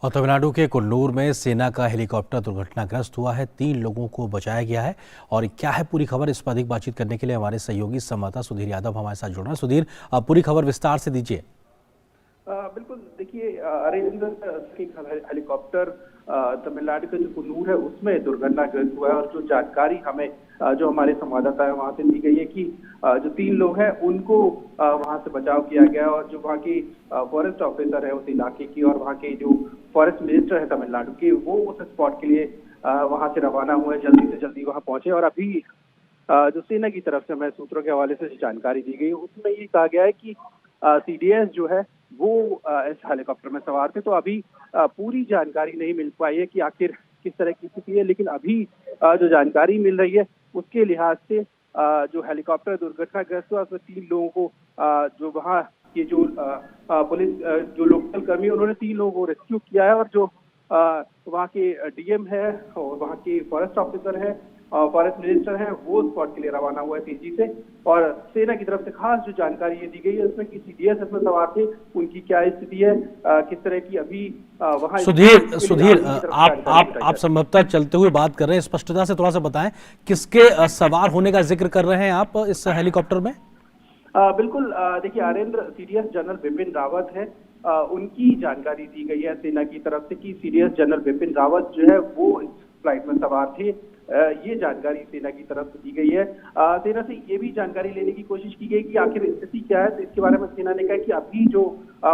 और तमिलनाडु के कुन्नूर में सेना का हेलीकॉप्टर दुर्घटनाग्रस्त हुआ है। 3 लोगों को बचाया गया है। और क्या है पूरी खबर, इस पर अधिक बातचीत करने के लिए हमारे सहयोगी संवाददाता सुधीर यादव हमारे साथ जुड़ रहे हैं। सुधीर, पूरी खबर विस्तार से दीजिए। बिल्कुल, देखिए अरेंद्र हेलीकॉप्टर तमिलनाडु का जो कुन्नूर है उसमें दुर्घटनाग्रस्त हुआ है। और जो जानकारी हमें जो हमारे संवाददाता है वहां से दी गई है कि जो 3 लोग हैं उनको वहां से बचाव किया गया है। और जो वहाँ की फॉरेस्ट ऑफिसर है उस इलाके की और वहाँ के जो फॉरेस्ट मिनिस्टर है तमिलनाडु के, वो उस स्पॉट के लिए वहां से रवाना हुए, जल्दी से जल्दी वहां पहुंचे। और अभी जो सेना की तरफ से हमें सूत्रों के हवाले से जानकारी दी गई उसमें ये कहा गया है कि सीडीएस जो है वो इस हेलीकॉप्टर में सवार थे। तो अभी पूरी जानकारी नहीं मिल पाई है कि आखिर किस तरह की स्थिति है, लेकिन अभी जो जानकारी मिल रही है उसके लिहाज से जो हेलीकॉप्टर दुर्घटनाग्रस्त हुआ उसमें 3 लोगों को जो वहाँ के जो पुलिस जो लोकल कर्मी उन्होंने 3 लोगों को रेस्क्यू किया है। और जो वहाँ के डीएम है और वहाँ के फॉरेस्ट ऑफिसर है और फॉरेस्ट मिनिस्टर हैं वो स्पॉट के लिए रवाना हुआ है तेजी से। और सेना की तरफ से खास जो जानकारी ये दी गई है उसमें कि सीडीएस इसमें सवार थे, उनकी क्या स्थिति है, किस तरह की अभी वहाँ। सुधीर, आप संभवतः चलते हुए बात कर रहे हैं, स्पष्टता से थोड़ा सा बताएं किसके सवार होने का जिक्र कर रहे हैं आप इस हेलीकॉप्टर में? बिल्कुल, देखिए अरेंद्र सीडीएस जनरल बिपिन रावत है, उनकी जानकारी दी गई है सेना की तरफ से कि सीडीएस जनरल बिपिन रावत जो है वो इस फ्लाइट में सवार थे। ये जानकारी सेना की तरफ से दी गई है। सेना से ये भी जानकारी लेने की कोशिश की गई कि आखिर स्थिति क्या है। तो इसके बारे में सेना ने कहा कि अभी जो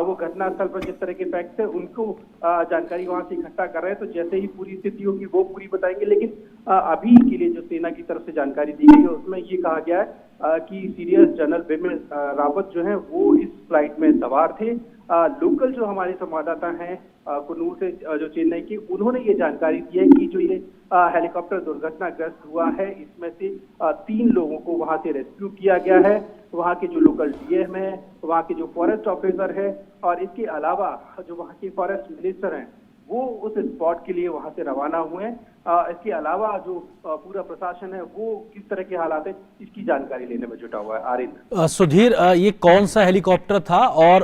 वो घटनास्थल पर जिस तरह के फैक्ट्स है उनको जानकारी वहां से इकट्ठा कर रहे हैं। तो जैसे ही पूरी स्थिति होगी वो पूरी बताएंगे। लेकिन अभी के लिए जो सेना की तरफ से जानकारी दी गई है उसमें ये कहा गया है कि सीडीएस जनरल बिपिन रावत जो है वो इस फ्लाइट में सवार थे। लोकल जो हमारे संवाददाता हैं कुन्नूर से जो चेन्नई के, उन्होंने ये जानकारी दी है कि जो ये हेलीकॉप्टर दुर्घटनाग्रस्त हुआ है इसमें से 3 लोगों को वहां से रेस्क्यू किया गया है। वहां के जो लोकल डीएम है, वहां के जो फॉरेस्ट ऑफिसर है और इसके अलावा जो वहां के फॉरेस्ट मिनिस्टर हैं वो उस स्पॉट के लिए वहां से रवाना हुए हैं। इसके अलावा जो पूरा प्रशासन है वो किस तरह के हालात है इसकी जानकारी लेने में जुटा हुआ है। आरिंद, सुधीर, ये कौन सा हेलीकॉप्टर था और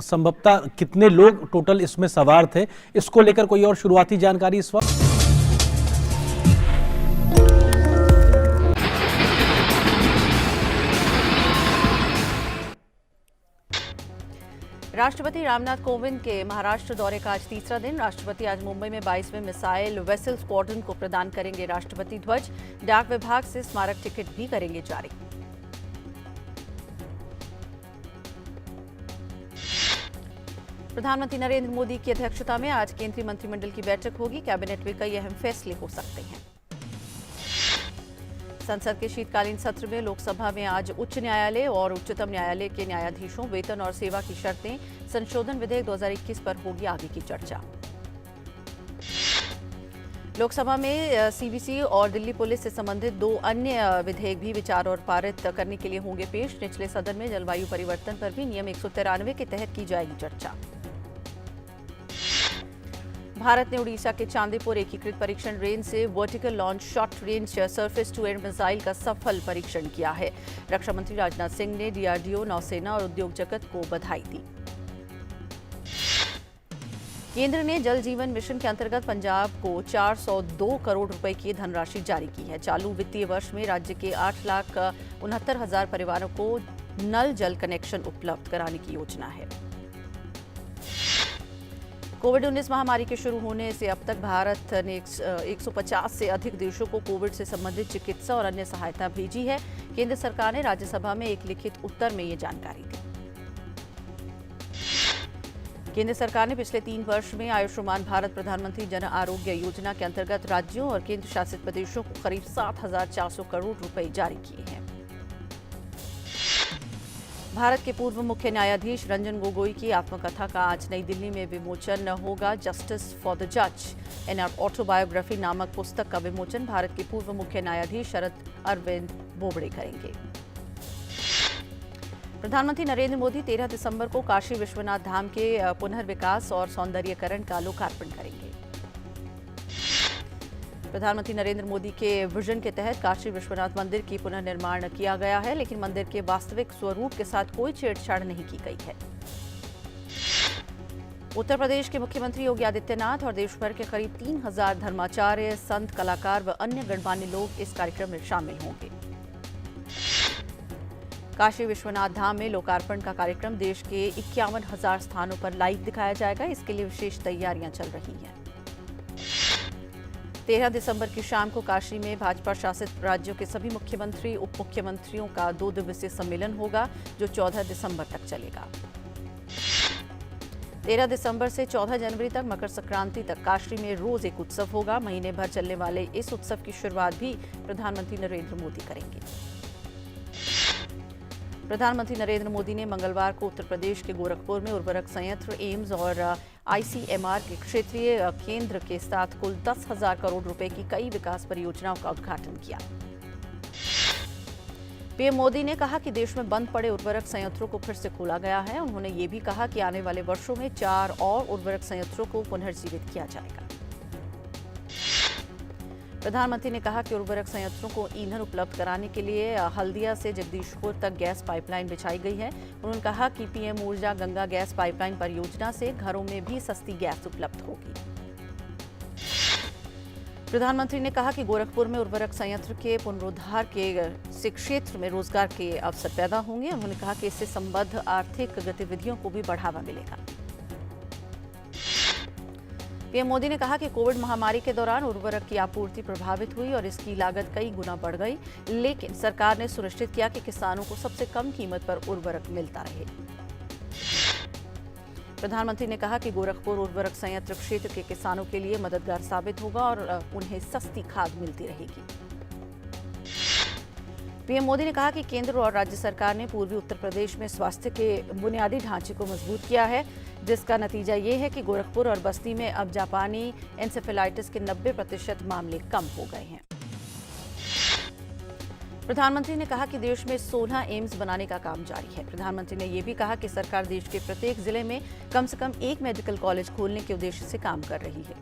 संभवतः कितने लोग टोटल इसमें सवार थे, इसको लेकर कोई और शुरुआती जानकारी इस वक्त? राष्ट्रपति रामनाथ कोविंद के महाराष्ट्र दौरे का आज तीसरा दिन। राष्ट्रपति आज मुंबई में 22वें मिसाइल वेसल स्क्वाड्रन को प्रदान करेंगे राष्ट्रपति ध्वज। डाक विभाग से स्मारक टिकट भी करेंगे जारी। प्रधानमंत्री नरेंद्र मोदी की अध्यक्षता में आज केंद्रीय मंत्रिमंडल की बैठक होगी। कैबिनेट में कई अहम फैसले हो सकते हैं। संसद के शीतकालीन सत्र में लोकसभा में आज उच्च न्यायालय और उच्चतम न्यायालय के न्यायाधीशों, वेतन और सेवा की शर्तें संशोधन विधेयक 2021 पर होगी आगे की चर्चा। लोकसभा में सीबीसी और दिल्ली पुलिस से संबंधित 2 अन्य विधेयक भी विचार और पारित करने के लिए होंगे पेश। निचले सदन में जलवायु परिवर्तन पर भी नियम 193 के तहत की जाएगी चर्चा। भारत ने उड़ीसा के चांदीपुर एकीकृत परीक्षण रेंज से vertical launch short range surface to air missile का सफल परीक्षण किया है। रक्षा मंत्री राजनाथ सिंह ने डीआरडीओ, नौसेना और उद्योग जगत को बधाई दी। केंद्र ने जल जीवन मिशन के अंतर्गत पंजाब को 402 करोड़ रुपए की धनराशि जारी की है। चालू वित्तीय वर्ष में राज्य के 8,69,000 परिवारों को नल जल कनेक्शन उपलब्ध कराने की योजना है। कोविड-19 महामारी के शुरू होने से अब तक भारत ने 150 से अधिक देशों को कोविड से संबंधित चिकित्सा और अन्य सहायता भेजी है। केंद्र सरकार ने राज्यसभा में एक लिखित उत्तर में ये जानकारी दी। केंद्र सरकार ने पिछले 3 वर्ष में आयुष्मान भारत प्रधानमंत्री जन आरोग्य योजना के अंतर्गत राज्यों और केंद्र शासित प्रदेशों को करीब 7,400 करोड़ रुपए जारी किए हैं। भारत के पूर्व मुख्य न्यायाधीश रंजन गोगोई की आत्मकथा का आज नई दिल्ली में विमोचन होगा। जस्टिस फॉर द जज एन ऑटोबायोग्राफी नामक पुस्तक का विमोचन भारत के पूर्व मुख्य न्यायाधीश शरद अरविंद बोबड़े करेंगे। प्रधानमंत्री नरेंद्र मोदी 13 दिसंबर को काशी विश्वनाथ धाम के पुनर्विकास और सौंदर्यीकरण का लोकार्पण करेंगे। प्रधानमंत्री नरेंद्र मोदी के विजन के तहत काशी विश्वनाथ मंदिर की पुनर्निर्माण किया गया है, लेकिन मंदिर के वास्तविक स्वरूप के साथ कोई छेड़छाड़ नहीं की गई है। उत्तर प्रदेश के मुख्यमंत्री योगी आदित्यनाथ और देश भर के करीब 3000 धर्माचार्य, संत, कलाकार व अन्य गणमान्य लोग इस कार्यक्रम में शामिल होंगे। काशी विश्वनाथ धाम में लोकार्पण का कार्यक्रम देश के 51,000 स्थानों पर लाइव दिखाया जाएगा। इसके लिए विशेष तैयारियां चल रही हैं। 13 दिसंबर की शाम को काशी में भाजपा शासित राज्यों के सभी मुख्यमंत्री, उप मुख्यमंत्रियों का 2 दिवसीय सम्मेलन होगा, जो 14 दिसंबर तक चलेगा। 13 दिसंबर से 14 जनवरी तक मकर संक्रांति तक काशी में रोज एक उत्सव होगा। महीने भर चलने वाले इस उत्सव की शुरुआत भी प्रधानमंत्री नरेंद्र मोदी करेंगे। प्रधानमंत्री नरेंद्र मोदी ने मंगलवार को उत्तर प्रदेश के गोरखपुर में उर्वरक संयंत्र, एम्स और आईसीएमआर के क्षेत्रीय केंद्र के साथ कुल 10,000 करोड़ रुपए की कई विकास परियोजनाओं का उद्घाटन किया। पीएम मोदी ने कहा कि देश में बंद पड़े उर्वरक संयंत्रों को फिर से खोला गया है। उन्होंने ये भी कहा कि आने वाले वर्षों में 4 और उर्वरक संयंत्रों को पुनर्जीवित किया जाएगा। प्रधानमंत्री ने कहा कि उर्वरक संयंत्रों को ईंधन उपलब्ध कराने के लिए हल्दिया से जगदीशपुर तक गैस पाइपलाइन बिछाई गई है। उन्होंने कहा कि पीएम ऊर्जा गंगा गैस पाइपलाइन परियोजना से घरों में भी सस्ती गैस उपलब्ध होगी। प्रधानमंत्री ने कहा कि गोरखपुर में उर्वरक संयंत्र के पुनरुद्धार से क्षेत्र में रोजगार के अवसर पैदा होंगे। उन्होंने कहा कि इससे संबद्ध आर्थिक गतिविधियों को भी बढ़ावा मिलेगा। पीएम मोदी ने कहा कि कोविड महामारी के दौरान उर्वरक की आपूर्ति प्रभावित हुई और इसकी लागत कई गुना बढ़ गई, लेकिन सरकार ने सुनिश्चित किया कि किसानों को सबसे कम कीमत पर उर्वरक मिलता रहे। प्रधानमंत्री ने कहा कि गोरखपुर उर्वरक संयंत्र क्षेत्र के किसानों के लिए मददगार साबित होगा और उन्हें सस्ती खाद मिलती रहेगी। पीएम मोदी ने कहा कि केंद्र और राज्य सरकार ने पूर्वी उत्तर प्रदेश में स्वास्थ्य के बुनियादी ढांचे को मजबूत किया है, जिसका नतीजा ये है कि गोरखपुर और बस्ती में अब जापानी एन्सेफेलाइटिस के 90% मामले कम हो गए हैं। प्रधानमंत्री ने कहा कि देश में 16 एम्स बनाने का काम जारी है। प्रधानमंत्री ने यह भी कहा कि सरकार देश के प्रत्येक जिले में कम से कम एक मेडिकल कॉलेज खोलने के उद्देश्य से काम कर रही है।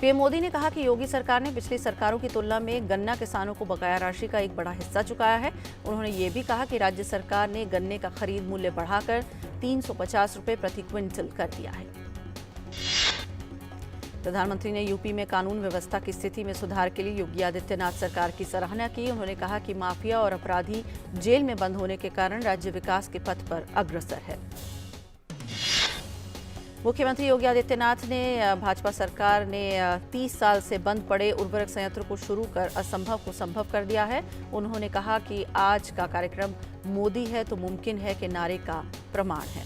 पीएम मोदी ने कहा कि योगी सरकार ने पिछली सरकारों की तुलना में गन्ना किसानों को बकाया राशि का एक बड़ा हिस्सा चुकाया है। उन्होंने ये भी कहा कि राज्य सरकार ने गन्ने का खरीद मूल्य बढ़ाकर 350 रुपए प्रति क्विंटल कर दिया है। प्रधानमंत्री ने यूपी में कानून व्यवस्था की स्थिति में सुधार के लिए योगी आदित्यनाथ सरकार की सराहना की। उन्होंने कहा कि माफिया और अपराधी जेल में बंद होने के कारण राज्य विकास के पथ पर अग्रसर है। मुख्यमंत्री योगी आदित्यनाथ ने भाजपा सरकार ने 30 साल से बंद पड़े उर्वरक संयंत्र को शुरू कर असंभव को संभव कर दिया है। उन्होंने कहा कि आज का कार्यक्रम मोदी है तो मुमकिन है के नारे का प्रमाण है।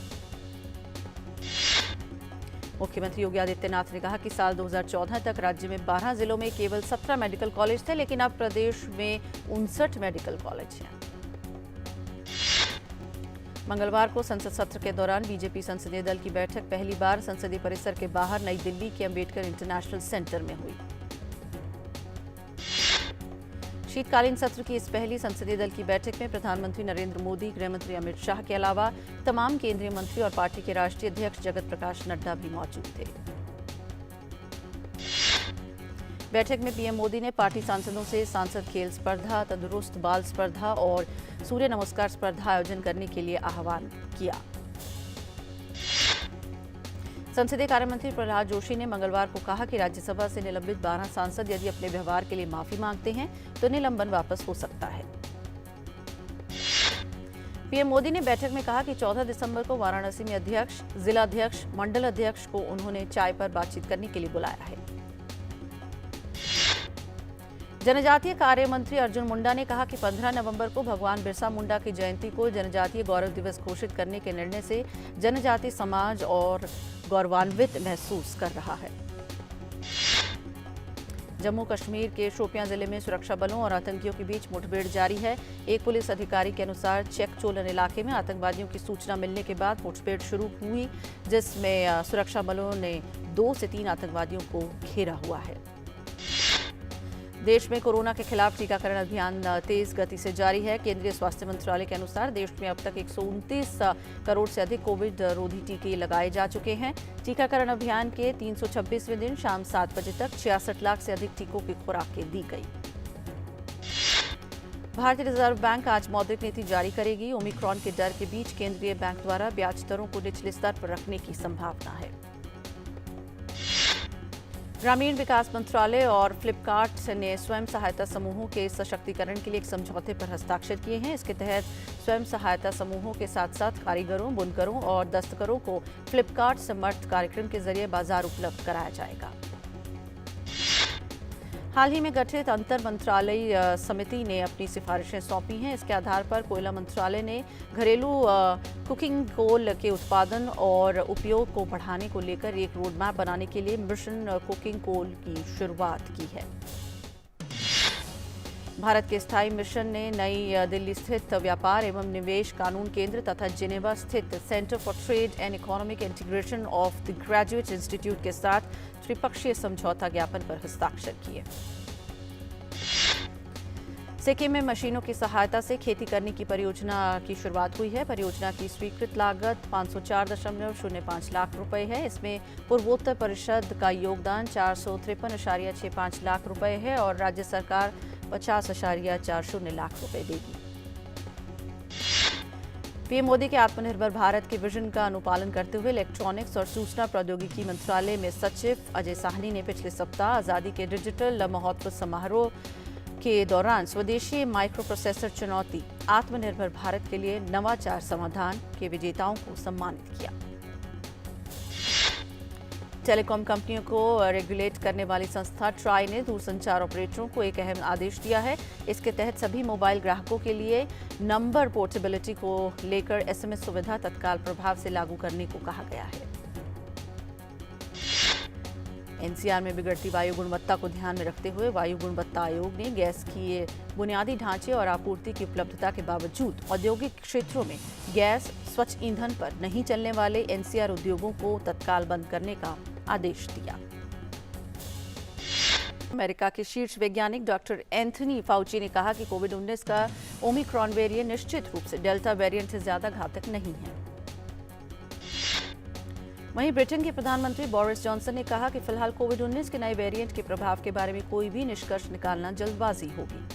मुख्यमंत्री योगी आदित्यनाथ ने कहा कि साल 2014 तक राज्य में 12 जिलों में केवल 17 मेडिकल कॉलेज थे, लेकिन अब प्रदेश में 59 मेडिकल कॉलेज हैं। मंगलवार को संसद सत्र के दौरान बीजेपी संसदीय दल की बैठक पहली बार संसदीय परिसर के बाहर नई दिल्ली के अंबेडकर इंटरनेशनल सेंटर में हुई। शीतकालीन सत्र की इस पहली संसदीय दल की बैठक में प्रधानमंत्री नरेंद्र मोदी, गृहमंत्री अमित शाह के अलावा तमाम केंद्रीय मंत्री और पार्टी के राष्ट्रीय अध्यक्ष जगत प्रकाश नड्डा भी मौजूद थे। बैठक में पीएम मोदी ने पार्टी सांसदों से सांसद खेल स्पर्धा, तंदुरुस्त बाल स्पर्धा और सूर्य नमस्कार स्पर्धा आयोजन करने के लिए आह्वान किया। संसदीय कार्य मंत्री प्रहलाद जोशी ने मंगलवार को कहा कि राज्यसभा से निलंबित 12 सांसद यदि अपने व्यवहार के लिए माफी मांगते हैं तो निलंबन वापस हो सकता है। पीएम मोदी ने बैठक में कहा कि 14 दिसंबर को वाराणसी में अध्यक्ष, जिला अध्यक्ष, मंडल अध्यक्ष को उन्होंने चाय पर बातचीत करने के लिए बुलाया है। जनजातीय कार्य मंत्री अर्जुन मुंडा ने कहा कि 15 नवंबर को भगवान बिरसा मुंडा की जयंती को जनजातीय गौरव दिवस घोषित करने के निर्णय से जनजातीय समाज और गौरवान्वित महसूस कर रहा है। जम्मू कश्मीर के शोपियां जिले में सुरक्षा बलों और आतंकियों के बीच मुठभेड़ जारी है। एक पुलिस अधिकारी के अनुसार चेक-चोलन इलाके में आतंकवादियों की सूचना मिलने के बाद मुठभेड़ शुरू हुई, जिसमें सुरक्षा बलों ने 2 से 3 आतंकवादियों को घेरा हुआ है। देश में कोरोना के खिलाफ टीकाकरण अभियान तेज गति से जारी है। केंद्रीय स्वास्थ्य मंत्रालय के अनुसार देश में अब तक 129 करोड़ से अधिक कोविड रोधी टीके लगाए जा चुके हैं। टीकाकरण अभियान के 326वें दिन शाम 7 बजे तक 66 लाख से अधिक टीकों की खुराकें दी गई। भारतीय रिजर्व बैंक आज मौद्रिक नीति जारी करेगी। ओमिक्रॉन के डर के बीच केंद्रीय बैंक द्वारा ब्याज दरों को निचले स्तर पर रखने की संभावना है। ग्रामीण विकास मंत्रालय और फ्लिपकार्ट ने स्वयं सहायता समूहों के सशक्तिकरण के लिए एक समझौते पर हस्ताक्षर किए हैं। इसके तहत स्वयं सहायता समूहों के साथ साथ कारीगरों, बुनकरों और दस्तकरों को फ्लिपकार्ट समर्थ कार्यक्रम के जरिए बाजार उपलब्ध कराया जाएगा। हाल ही में गठित अंतर मंत्रालयी समिति ने अपनी सिफारिशें सौंपी हैं। इसके आधार पर कोयला मंत्रालय ने घरेलू कुकिंग कोल के उत्पादन और उपयोग को बढ़ाने को लेकर एक रोड मैप बनाने के लिए मिशन कुकिंग कोल की शुरुआत की है। भारत के स्थायी मिशन ने नई दिल्ली स्थित व्यापार एवं निवेश कानून केंद्र तथा जिनेवा स्थित centre for trade and economic integration of the graduate institute के साथ त्रिपक्षीय समझौता ज्ञापन पर हस्ताक्षर किए। सिक्किम में मशीनों की सहायता से खेती करने की परियोजना की शुरुआत हुई है। परियोजना की स्वीकृत लागत 504.05 लाख रुपए है। इसमें पूर्वोत्तर परिषद का योगदान 453.65 लाख रुपए है और राज्य सरकार 50.40 लाख रुपए देगी। पीएम मोदी के आत्मनिर्भर भारत के विजन का अनुपालन करते हुए इलेक्ट्रॉनिक्स और सूचना प्रौद्योगिकी मंत्रालय में सचिव अजय साहनी ने पिछले सप्ताह आजादी के डिजिटल महोत्सव समारोह के दौरान स्वदेशी माइक्रो प्रोसेसर चुनौती आत्मनिर्भर भारत के लिए नवाचार समाधान के विजेताओं को सम्मानित किया। टेलीकॉम कंपनियों को रेगुलेट करने वाली संस्था ट्राई ने दूरसंचार ऑपरेटरों को एक अहम आदेश दिया है। इसके तहत सभी मोबाइल ग्राहकों के लिए नंबर पोर्टेबिलिटी को लेकर एसएमएस सुविधा तत्काल प्रभाव से लागू करने को कहा गया है। एनसीआर में बिगड़ती वायु गुणवत्ता को ध्यान में रखते हुए वायु गुणवत्ता आयोग ने गैस की बुनियादी ढांचे और आपूर्ति की उपलब्धता के बावजूद औद्योगिक क्षेत्रों में गैस स्वच्छ ईंधन पर नहीं चलने वाले एनसीआर उद्योगों को तत्काल बंद करने का आदेश दिया। अमेरिका के शीर्ष वैज्ञानिक डॉक्टर एंथनी फाउची ने कहा कि कोविड-19 का ओमिक्रॉन वेरिएंट निश्चित रूप से डेल्टा वेरिएंट से ज्यादा घातक नहीं है। वहीं ब्रिटेन के प्रधानमंत्री बोरिस जॉनसन ने कहा कि फिलहाल कोविड-19 के नए वेरिएंट के प्रभाव के बारे में कोई भी निष्कर्ष निकालना जल्दबाजी होगी।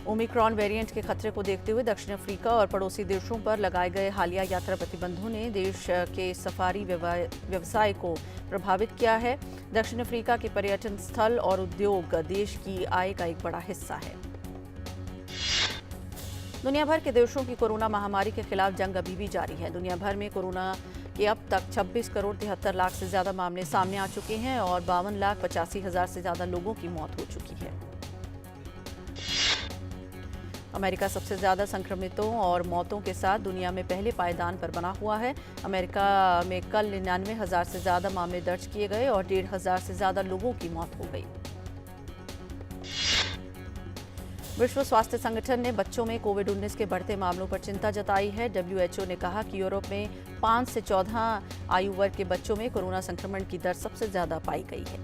ओमिक्रॉन वेरिएंट के खतरे को देखते हुए दक्षिण अफ्रीका और पड़ोसी देशों पर लगाए गए हालिया यात्रा प्रतिबंधों ने देश के सफारी व्यवसाय को प्रभावित किया है। दक्षिण अफ्रीका के पर्यटन स्थल और उद्योग देश की आय का एक बड़ा हिस्सा है। दुनिया भर के देशों की कोरोना महामारी के खिलाफ जंग अभी भी जारी है। दुनिया भर में कोरोना के अब तक 26 करोड़ 73 लाख से ज्यादा मामले सामने आ चुके हैं और 52,85,000 से ज्यादा लोगों की मौत हो चुकी है। अमेरिका सबसे ज्यादा संक्रमितों और मौतों के साथ दुनिया में पहले पायदान पर बना हुआ है। अमेरिका में कल 99,000 से ज्यादा मामले दर्ज किए गए और 1,500 से ज्यादा लोगों की मौत हो गई। विश्व स्वास्थ्य संगठन ने बच्चों में कोविड-19 के बढ़ते मामलों पर चिंता जताई है। WHO ने कहा कि यूरोप में 5 से 14 आयु वर्ग के बच्चों में कोरोना संक्रमण की दर सबसे ज्यादा पाई गई है।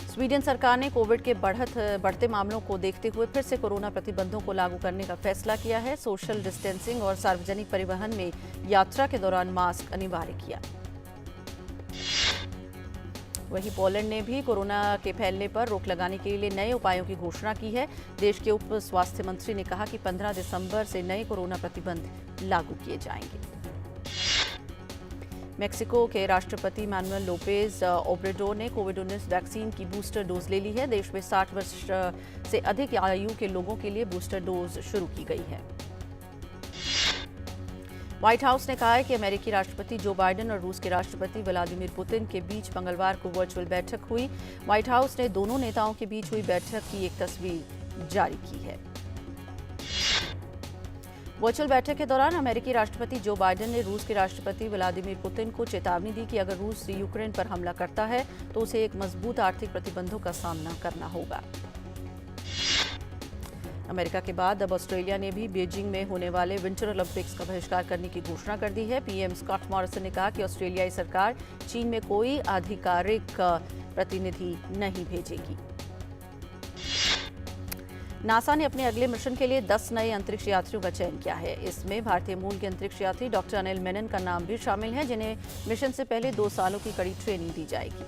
स्वीडन सरकार ने कोविड के बढ़ते मामलों को देखते हुए फिर से कोरोना प्रतिबंधों को लागू करने का फैसला किया है। सोशल डिस्टेंसिंग और सार्वजनिक परिवहन में यात्रा के दौरान मास्क अनिवार्य किया। वहीं पोलैंड ने भी कोरोना के फैलने पर रोक लगाने के लिए नए उपायों की घोषणा की है। देश के उप स्वास्थ्य मंत्री ने कहा कि 15 दिसंबर से नए कोरोना प्रतिबंध लागू किए जाएंगे। मेक्सिको के राष्ट्रपति मैनुएल लोपेज ओब्रेडोर ने कोविड-19 वैक्सीन की बूस्टर डोज ले ली है। देश में 60 वर्ष से अधिक आयु के लोगों के लिए बूस्टर डोज शुरू की गई है। व्हाइट हाउस ने कहा है कि अमेरिकी राष्ट्रपति जो बाइडेन और रूस के राष्ट्रपति व्लादिमीर पुतिन के बीच मंगलवार को वर्चुअल बैठक हुई। व्हाइट हाउस ने दोनों नेताओं के बीच हुई बैठक की एक तस्वीर जारी की है। वर्चुअल बैठक के दौरान अमेरिकी राष्ट्रपति जो बाइडेन ने रूस के राष्ट्रपति व्लादिमीर पुतिन को चेतावनी दी कि अगर रूस यूक्रेन पर हमला करता है तो उसे एक मजबूत आर्थिक प्रतिबंधों का सामना करना होगा। अमेरिका के बाद अब ऑस्ट्रेलिया ने भी बीजिंग में होने वाले विंटर ओलंपिक्स का बहिष्कार करने की घोषणा कर दी है। पीएम स्कॉट मॉरिसन ने कहा कि ऑस्ट्रेलियाई सरकार चीन में कोई आधिकारिक प्रतिनिधि नहीं भेजेगी। नासा ने अपने अगले मिशन के लिए 10 नए अंतरिक्ष यात्रियों का चयन किया है। इसमें भारतीय मूल के अंतरिक्ष यात्री डॉक्टर अनिल मेनन का नाम भी शामिल है, जिन्हें मिशन से पहले 2 सालों की कड़ी ट्रेनिंग दी जाएगी।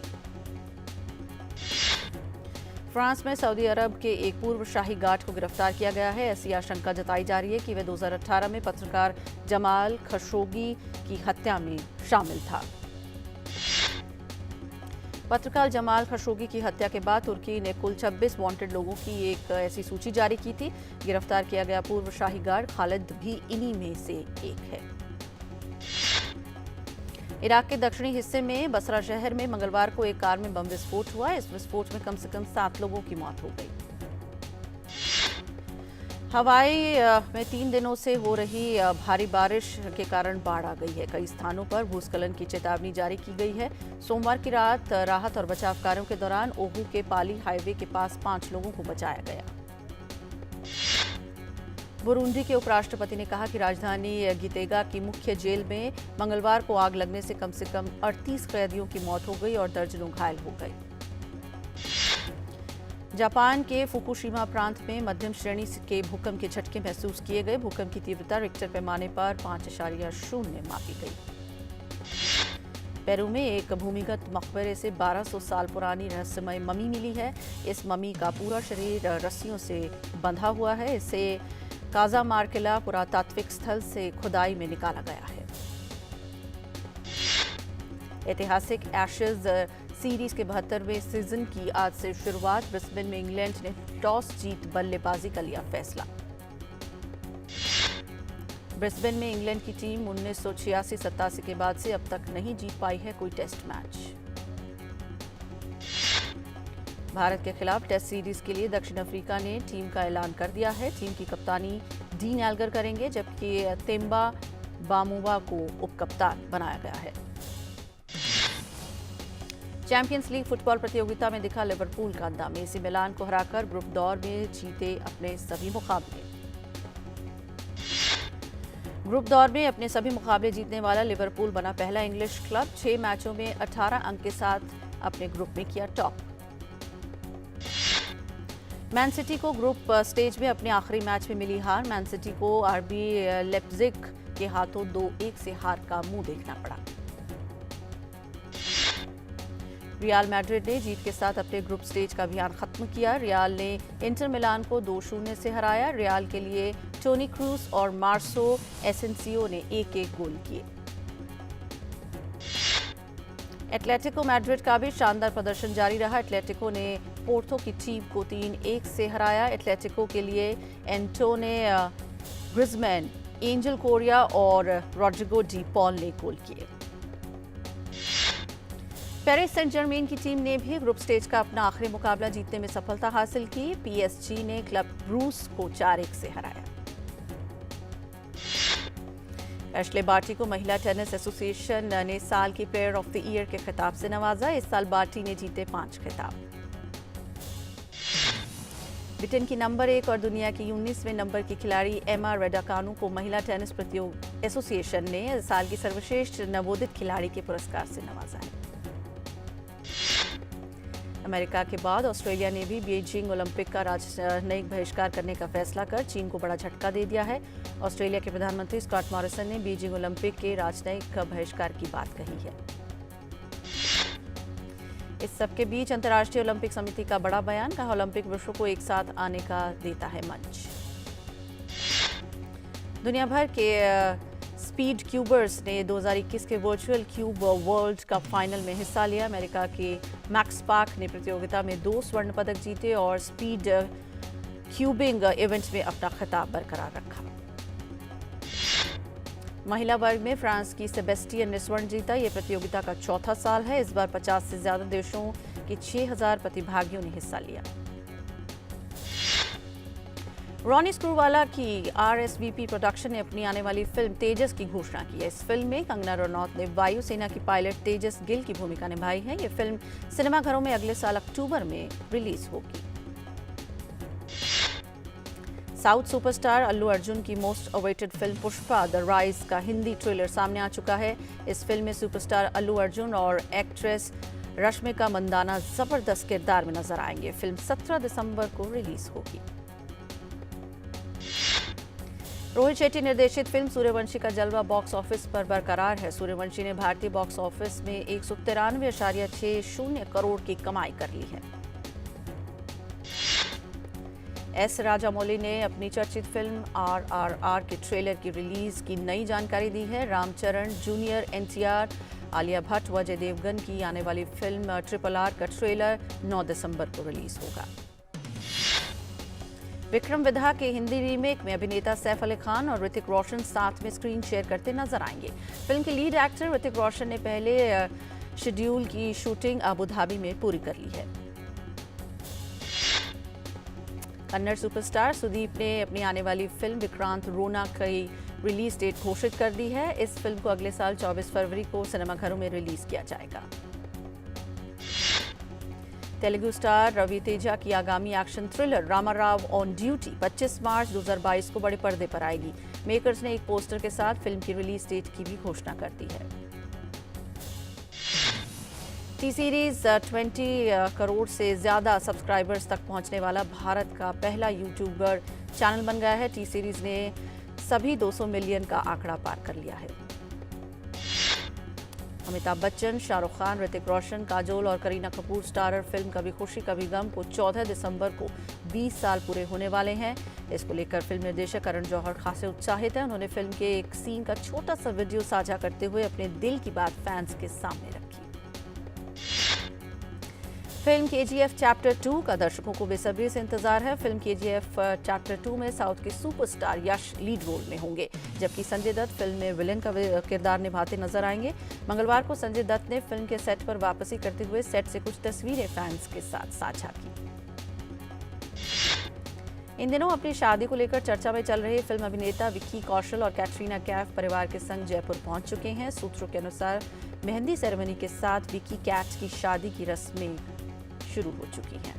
फ्रांस में सऊदी अरब के एक पूर्व शाही गार्ड को गिरफ्तार किया गया है। ऐसी आशंका जताई जा रही है कि वह 2018 में पत्रकार जमाल खशोगी की हत्या में शामिल था। पत्रकार जमाल खशोगी की हत्या के बाद तुर्की ने कुल 26 वांटेड लोगों की एक ऐसी सूची जारी की थी। गिरफ्तार किया गया पूर्व शाही गार्ड खालिद भी इन्हीं में से एक है। इराक के दक्षिणी हिस्से में बसरा शहर में मंगलवार को एक कार में बम विस्फोट हुआ। इस विस्फोट में कम से कम 7 लोगों की मौत हो गई। हवाई में 3 दिनों से हो रही भारी बारिश के कारण बाढ़ आ गई है। कई स्थानों पर भूस्खलन की चेतावनी जारी की गई है। सोमवार की रात राहत और बचाव कार्यों के दौरान ओहू के पाली हाईवे के पास 5 लोगों को बचाया गया। बुरुंडी के उपराष्ट्रपति ने कहा कि राजधानी गितेगा की मुख्य जेल में मंगलवार को आग लगने से कम 38 कैदियों की मौत हो गई और दर्जनों घायल हो गए। जापान के फुकुशिमा प्रांत में मध्यम श्रेणी के भूकंप के झटके महसूस किए गए। भूकंप की तीव्रता रिक्टर पैमाने पर 5.0 मापी गई। पेरू में एक भूमिगत मकबरे से 1200 साल पुरानी रहस्यमय ममी मिली है। इस ममी का पूरा शरीर रस्सियों से बंधा हुआ है। इसे काजामार्केला पुरातात्विक स्थल से खुदाई में निकाला गया है। ऐतिहासिक एशेज सीरीज के 72वें सीजन की आज से शुरुआत। ब्रिस्बेन में इंग्लैंड ने टॉस जीत बल्लेबाजी का लिया फैसला। ब्रिस्बेन में इंग्लैंड की टीम 1986-87 के बाद से अब तक नहीं जीत पाई है कोई टेस्ट मैच। भारत के खिलाफ टेस्ट सीरीज के लिए दक्षिण अफ्रीका ने टीम का ऐलान कर दिया है। टीम की कप्तानी डीन एल्गर करेंगे, जबकि तेम्बा बामुवा को उपकप्तान बनाया गया है। चैंपियंस लीग फुटबॉल प्रतियोगिता में दिखा लिवरपूल का दम। एसी मिलान को हराकर ग्रुप दौर में जीते अपने सभी मुकाबले। ग्रुप दौर में अपने सभी मुकाबले जीतने वाला लिवरपूल बना पहला इंग्लिश क्लब। 6 मैचों में 18 अंक के साथ अपने ग्रुप में किया टॉप। मैन सिटी को ग्रुप स्टेज में अपने आखिरी मैच में मिली हार। मैन सिटी को आरबी लेप्जिग के हाथों 2-1 से हार का मुंह देखना पड़ा। रियल मैड्रिड ने जीत के साथ अपने ग्रुप स्टेज का अभियान खत्म किया। रियल ने इंटर मिलान को 2-0 से हराया। रियल के लिए टोनी क्रूस और मार्सो एसेंसियो ने 1-1 गोल किए। एटलेटिको मैड्रिड का भी शानदार प्रदर्शन जारी रहा। एटलेटिको ने पोर्तो की टीम को 3-1 से हराया। एटलेटिको के लिए एंटोने ग्रिजमैन, एंजल कोरिया और रॉड्रिगो डी पॉल ने गोल किए। पेरिस सेंट जर्मेन की टीम ने भी ग्रुप स्टेज का अपना आखिरी मुकाबला जीतने में सफलता हासिल की। पीएसजी ने क्लब ब्रूस को 4-1 से हराया। एशले बार्टी को महिला टेनिस एसोसिएशन ने साल की प्लेयर ऑफ द ईयर के खिताब से नवाजा। इस साल बार्टी ने जीते 5 खिताब। ब्रिटेन की नंबर 1 और दुनिया की 19वें नंबर की खिलाड़ी एमा रेडाकानू को महिला टेनिस एसोसिएशन ने साल की सर्वश्रेष्ठ नवोदित खिलाड़ी के पुरस्कार से नवाजा है। अमेरिका के बाद ऑस्ट्रेलिया ने भी बीजिंग ओलंपिक का राजनयिक बहिष्कार करने का फैसला कर चीन को बड़ा झटका दे दिया है। ऑस्ट्रेलिया के प्रधानमंत्री स्कॉट मॉरिसन ने बीजिंग ओलंपिक के राजनयिक बहिष्कार की बात कही है। इस सबके बीच अंतर्राष्ट्रीय ओलंपिक समिति का बड़ा बयान, कहा ओलंपिक विश्व को एक साथ आने का देता है मंच। दुनिया भर के स्पीड क्यूबर्स ने 2021 के virtual cube world cup final में हिस्सा लिया। अमेरिका के मैक्स पार्क ने प्रतियोगिता में 2 स्वर्ण पदक जीते और स्पीड क्यूबिंग इवेंट में अपना खिताब बरकरार रखा। महिला वर्ग में फ्रांस की सेबेस्टियन ने स्वर्ण जीता। ये प्रतियोगिता का चौथा साल है। इस बार 50 से ज्यादा देशों के 6000 प्रतिभागियों ने हिस्सा लिया। रॉनी स्क्रूवाला की आरएसवीपी प्रोडक्शन ने अपनी आने वाली फिल्म तेजस की घोषणा की है। इस फिल्म में कंगना रनौत ने वायुसेना की पायलट तेजस गिल की भूमिका निभाई है। ये फिल्म सिनेमाघरों में अगले साल अक्टूबर में रिलीज होगी। साउथ सुपरस्टार अल्लू अर्जुन की most awaited film Pushpa the rise का हिंदी ट्रेलर सामने आ चुका है। इस फिल्म में सुपरस्टार अल्लू अर्जुन और एक्ट्रेस रश्मिका मंदाना जबरदस्त किरदार में नजर आएंगे। फिल्म 17 दिसंबर को रिलीज होगी। रोहित शेट्टी निर्देशित फिल्म सूर्यवंशी का जलवा बॉक्स ऑफिस पर बरकरार है। सूर्यवंशी ने भारतीय बॉक्स ऑफिस में 193.60 करोड़ की कमाई कर ली है। एस राजामौली ने अपनी चर्चित फिल्म RRR के ट्रेलर की रिलीज की नई जानकारी दी है। रामचरण जूनियर, NTR, आलिया भट्ट व अजय देवगन की आने वाली फिल्म RRR का ट्रेलर 9 दिसंबर को रिलीज होगा। विक्रम वेधा के हिंदी रीमेक में अभिनेता सैफ अली खान और ऋतिक रोशन साथ में स्क्रीन शेयर करते नजर आएंगे। फिल्म के लीड एक्टर ऋतिक रोशन ने पहले शेड्यूल की शूटिंग अबू धाबी में पूरी कर ली है। कन्नड़ सुपरस्टार सुदीप ने अपनी आने वाली फिल्म विक्रांत रोना की रिलीज डेट घोषित कर दी है। इस फिल्म को अगले साल 24 फरवरी को सिनेमाघरों में रिलीज किया जाएगा। तेलुगु स्टार रवि तेजा की आगामी action thriller Ramarao on duty 25 March 2022 को बड़े पर्दे पर आएगी। मेकर्स ने एक पोस्टर के साथ फिल्म की रिलीज डेट की भी घोषणा कर दी है। टी सीरीज 20 करोड़ से ज्यादा सब्सक्राइबर्स तक पहुंचने वाला भारत का पहला यूट्यूबर चैनल बन गया है। टी सीरीज ने सभी 200 मिलियन का आंकड़ा पार कर लिया है। अमिताभ बच्चन, शाहरुख खान, ऋतिक रोशन, काजोल और करीना कपूर स्टारर फिल्म कभी खुशी कभी गम को 14 दिसंबर को 20 साल पूरे होने वाले हैं। इसको लेकर फिल्म निर्देशक करण जौहर खासे उत्साहित हैं। उन्होंने फिल्म के एक सीन का छोटा सा वीडियो साझा करते हुए अपने दिल की बात फैंस के सामने रखी। फिल्म KGF चैप्टर 2 का दर्शकों को बेसब्री से इंतजार है। फिल्म KGF चैप्टर 2 में साउथ के सुपरस्टार यश लीड रोल में होंगे, जबकि संजय दत्त फिल्म में विलेन का किरदार निभाते नजर आएंगे। मंगलवार को संजय दत्त ने फिल्म के सेट पर वापसी करते हुए सेट से कुछ तस्वीरें फैंस के साथ साझा की। इन दिनों अपनी शादी को लेकर चर्चा में चल रहे फिल्म अभिनेता विक्की कौशल और कैटरीना कैफ परिवार के संग जयपुर पहुंच चुके हैं। सूत्रों के अनुसार मेहंदी सेरेमनी के साथ विक्की कैट की शादी की रस्में शुरू हो चुकी हैं।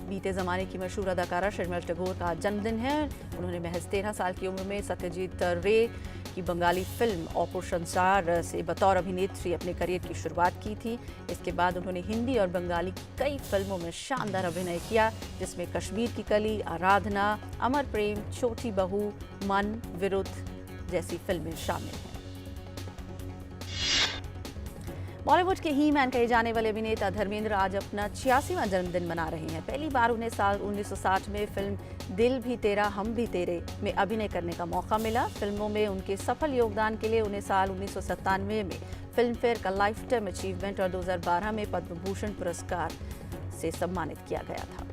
बीते जमाने की मशहूर अदाकारा शर्मिला टैगोर का जन्मदिन है। उन्होंने महज 13 साल की उम्र में सत्यजीत रे की बंगाली फिल्म ऑपो संसार से बतौर अभिनेत्री अपने करियर की शुरुआत की थी। इसके बाद उन्होंने हिंदी और बंगाली की कई फिल्मों में शानदार अभिनय किया, जिसमें कश्मीर की कली, आराधना, अमर प्रेम, छोटी बहू, मन, विरुद्ध जैसी फिल्में शामिल हैं। बॉलीवुड के ही मैन कहे जाने वाले अभिनेता धर्मेंद्र आज अपना 86वां जन्मदिन मना रहे हैं। पहली बार उन्हें साल 1960 में फिल्म दिल भी तेरा हम भी तेरे में अभिनय करने का मौका मिला। फिल्मों में उनके सफल योगदान के लिए उन्हें साल 1997 में फिल्म फेयर का लाइफ टाइम अचीवमेंट और 2012 में पद्म भूषण पुरस्कार से सम्मानित किया गया था।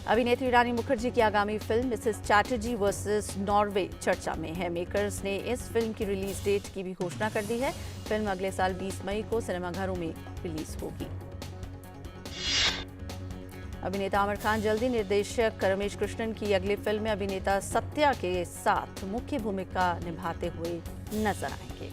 अभिनेत्री रानी मुखर्जी की आगामी film Mrs Chatterjee versus Norway चर्चा में है। मेकर्स ने इस फिल्म की रिलीज डेट की भी घोषणा कर दी है। फिल्म अगले साल 20 मई को सिनेमाघरों में रिलीज होगी। अभिनेता आमिर खान जल्दी निर्देशक रमेश कृष्णन की अगली फिल्म में अभिनेता सत्या के साथ मुख्य भूमिका निभाते हुए नजर आएंगे।